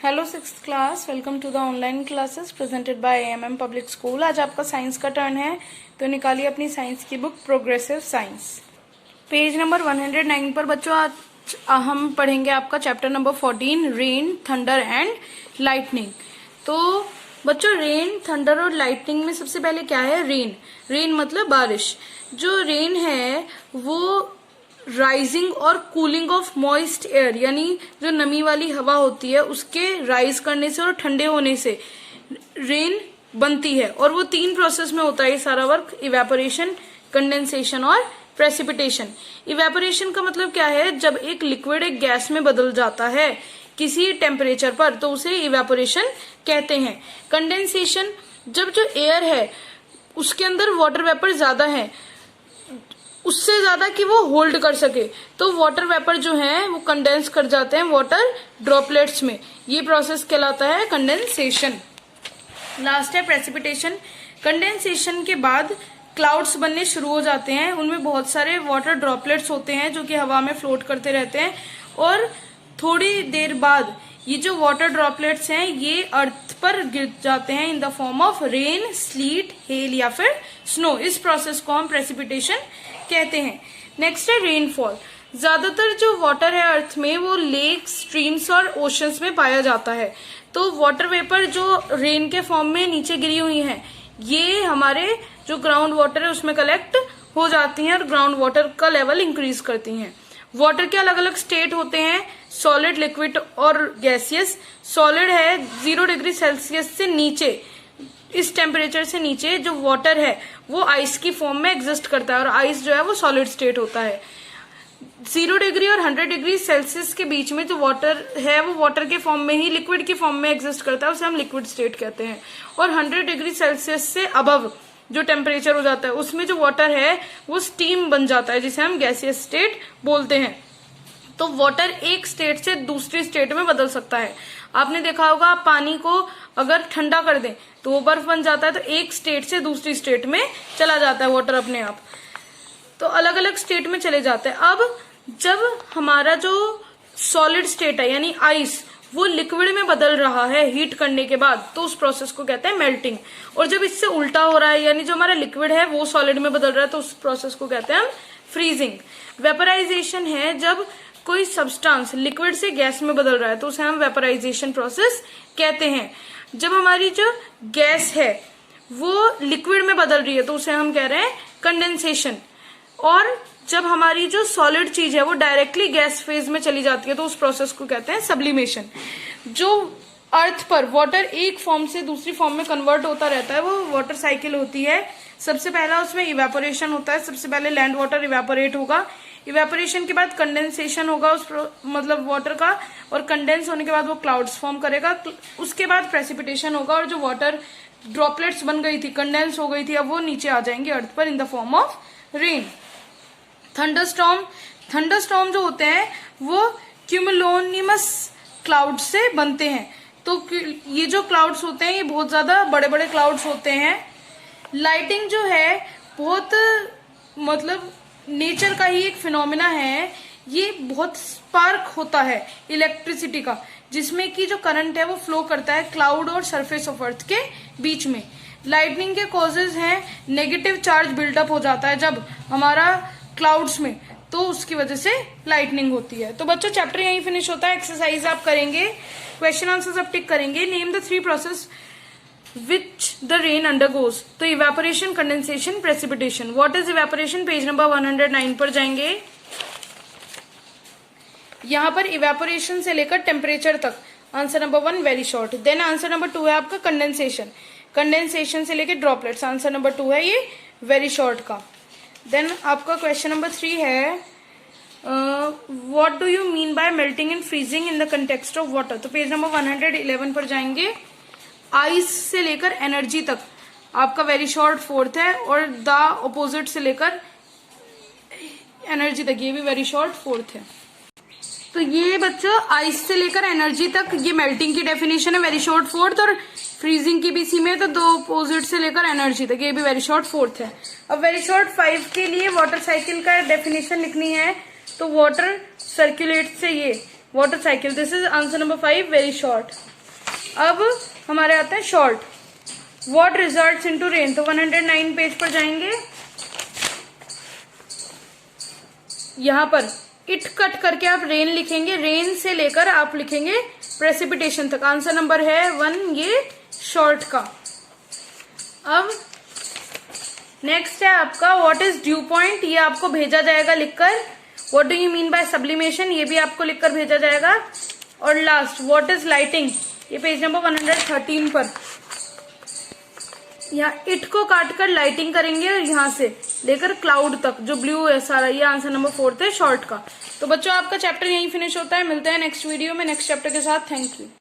Hello sixth class, welcome to the online classes presented by AMM public school. आज आपका science का turn है, तो निकालिए अपनी साइंस की book progressive science. Page number 109 पर बच्चों आज हम पढ़ेंगे आपका chapter number 14 rain, thunder and lightning. तो बच्चों रेन, थंडर और लाइटनिंग में सबसे पहले क्या है? रेन। रेन मतलब बारिश। जो रेन है वो राइजिंग और कूलिंग ऑफ मॉइस्ट एयर, यानी जो नमी वाली हवा होती है उसके राइज करने से और ठंडे होने से रेन बनती है। और वो 3 प्रोसेस में होता है ये सारा वर्क: इवेपोरेशन, कंडेंसेशन और प्रेसिपिटेशन। इवेपोरेशन का मतलब क्या है? जब एक लिक्विड एक गैस में बदल जाता है किसी टेम्परेचर पर, तो उसे इवेपोरेशन कहते हैं। कंडेंसेशन, जब जो एयर है उसके अंदर वाटर वेपर ज्यादा है, उससे ज्यादा कि वो होल्ड कर सके, तो वाटर वेपर जो है वो कंडेंस कर जाते हैं वाटर ड्रॉपलेट्स में। ये प्रोसेस कहलाता है कंडेंसेशन। लास्ट है प्रेसिपिटेशन। कंडेंसेशन के बाद क्लाउड्स बनने शुरू हो जाते हैं। उनमें बहुत सारे वाटर ड्रॉपलेट्स होते हैं जो कि हवा में फ्लोट करते रहते हैं, और थोड़ी देर बाद ये जो वाटर ड्रॉपलेट्स हैं ये अर्थ पर गिर जाते हैं in the form of rain, slit, hello या फिर स्नो। इस प्रोसेस को हम प्रेसिपिटेशन कहते हैं। नेक्स्ट है रेनफॉल। ज्यादातर जो वाटर है अर्थ में वो लेक, स्ट्रीम्स और ओशंस में पाया जाता है। तो वाटर वेपर जो रेन के फॉर्म में नीचे गिरी हुई हैं, ये हमारे जो ग्राउंड वाटर है उसमें कलेक्ट हो जाती हैं और ग्राउंड वाटर का लेवल इंक्रीज करती हैं। वाटर के अलग अलग स्टेट होते हैं: सॉलिड, लिक्विड और गैसियस। सॉलिड है 0 डिग्री सेल्सियस से नीचे, इस टेम्परेचर से नीचे जो वाटर है वो आइस की फॉर्म में एग्जिस्ट करता है, और आइस जो है वो सॉलिड स्टेट होता है। 0 डिग्री और 100 डिग्री सेल्सियस के बीच में जो वाटर है वो वाटर के फॉर्म में ही, लिक्विड की फॉर्म में एग्जिस्ट करता है, उसे हम लिक्विड स्टेट कहते हैं। और 100 डिग्री सेल्सियस से अबव जो टेम्परेचर हो जाता है उसमें जो वाटर है वो स्टीम बन जाता है, जिसे हम गैसियस स्टेट बोलते हैं। तो वाटर एक स्टेट से दूसरी स्टेट में बदल सकता है। आपने देखा होगा, आप पानी को अगर ठंडा कर दें तो वो बर्फ बन जाता है, तो एक स्टेट से दूसरी स्टेट में चला जाता है वाटर अपने आप। तो अलग अलग स्टेट में चले जाते हैं। अब जब हमारा जो सॉलिड स्टेट है यानी आइस वो लिक्विड में बदल रहा है हीट करने के बाद, तो उस प्रोसेस को कहते हैं मेल्टिंग। और जब इससे उल्टा हो रहा है यानी जो हमारा लिक्विड है वो सॉलिड में बदल रहा है, तो उस प्रोसेस को कहते हैं हम फ्रीजिंग। वेपराइजेशन है जब कोई सब्सटेंस लिक्विड से गैस में बदल रहा है, तो उसे हम वेपराइजेशन प्रोसेस कहते हैं। जब हमारी जो गैस है वो लिक्विड में बदल रही है तो उसे हम कह रहे हैं कंडेंसेशन। और जब हमारी जो सॉलिड चीज है वो डायरेक्टली गैस फेज में चली जाती है तो उस प्रोसेस को कहते हैं सब्लिमेशन। जो अर्थ पर वाटर एक फॉर्म से दूसरी फॉर्म में कन्वर्ट होता रहता है वो वाटर साइकिल होती है। सबसे पहला उसमें इवेपोरेशन होता है। सबसे पहले लैंड वाटर इवेपोरेट होगा, इवेपोरेशन के बाद कंडेंसेशन होगा उस मतलब वाटर का, और कंडेंस होने के बाद वो क्लाउड्स फॉर्म करेगा। उसके बाद प्रेसिपिटेशन होगा, और जो वाटर ड्रॉपलेट्स बन गई थी, कंडेंस हो गई थी, अब वो नीचे आ जाएंगे अर्थ पर in the form of rain. Thunderstorm, thunderstorm जो होते हैं वो क्यूमुलोनिमस क्लाउड से बनते हैं। तो ये जो क्लाउड्स होते हैं ये बहुत ज्यादा बड़े बड़े क्लाउड्स होते हैं। लाइटिंग जो है बहुत मतलब नेचर का ही एक फिनोमिना है। ये बहुत स्पार्क होता है इलेक्ट्रिसिटी का, जिसमें कि जो करंट है वो फ्लो करता है क्लाउड और सरफेस ऑफ अर्थ के बीच में। लाइटनिंग के कॉजेज हैं नेगेटिव चार्ज बिल्डअप हो जाता है जब हमारा क्लाउड्स में, तो उसकी वजह से लाइटनिंग होती है। तो बच्चों चैप्टर यहीं फिनिश होता है। एक्सरसाइज आप करेंगे, क्वेश्चन आंसर्स आप टिक करेंगे। Name the 3 process which the rain undergoes। तो evaporation, condensation, precipitation. What is evaporation? Page number 109 पर जाएंगे। यहां पर इवेपोरेशन से लेकर टेम्परेचर तक answer number 1 very short. Then answer number 2 है आपका कंडेंसेशन, कंडेंसेशन से लेकर ड्रॉपलेट्स, आंसर नंबर 2 है ये वेरी शॉर्ट का। देन आपका क्वेश्चन नंबर 3 है what do you mean by melting and freezing in the context of water. तो पेज नंबर 111 पर जाएंगे। आइस से लेकर एनर्जी तक आपका वेरी शॉर्ट 4th है, और द ऑपोजिट से लेकर एनर्जी तक ये भी वेरी शॉर्ट 4th है। तो ये बच्चों आइस से लेकर एनर्जी तक ये मेल्टिंग की डेफिनेशन है, वेरी शॉर्ट 4th, और फ्रीजिंग की भी इसी में, तो 2 ऑपोजिट से लेकर एनर्जी तक ये भी वेरी शॉर्ट 4th है। अब वेरी शॉर्ट 5 के लिए वाटर साइकिल का डेफिनेशन लिखनी है, तो वाटर सर्कुलेट से ये water cycle. This is answer number 5, very short. अब हमारे आते हैं short. What results into rain, तो 109 पेज पर जाएंगे। यहां पर इट कट करके आप रेन लिखेंगे, रेन से लेकर आप लिखेंगे प्रेसिपिटेशन तक। आंसर नंबर है 1 ये शॉर्ट का। अब नेक्स्ट है आपका व्हाट इज ड्यू पॉइंट, ये आपको भेजा जाएगा लिखकर। What do you mean by sublimation, ये भी आपको लिखकर भेजा जाएगा। और लास्ट व्हाट इज लाइटिंग, ये पेज नंबर 113 पर। यहाँ इट को काटकर लाइटिंग करेंगे और यहाँ से लेकर क्लाउड तक जो ब्लू है सारा, ये आंसर नंबर 4 है शॉर्ट का। तो बच्चों आपका चैप्टर यहीं फिनिश होता है। मिलते हैं नेक्स्ट वीडियो में नेक्स्ट चैप्टर के साथ। Thank you.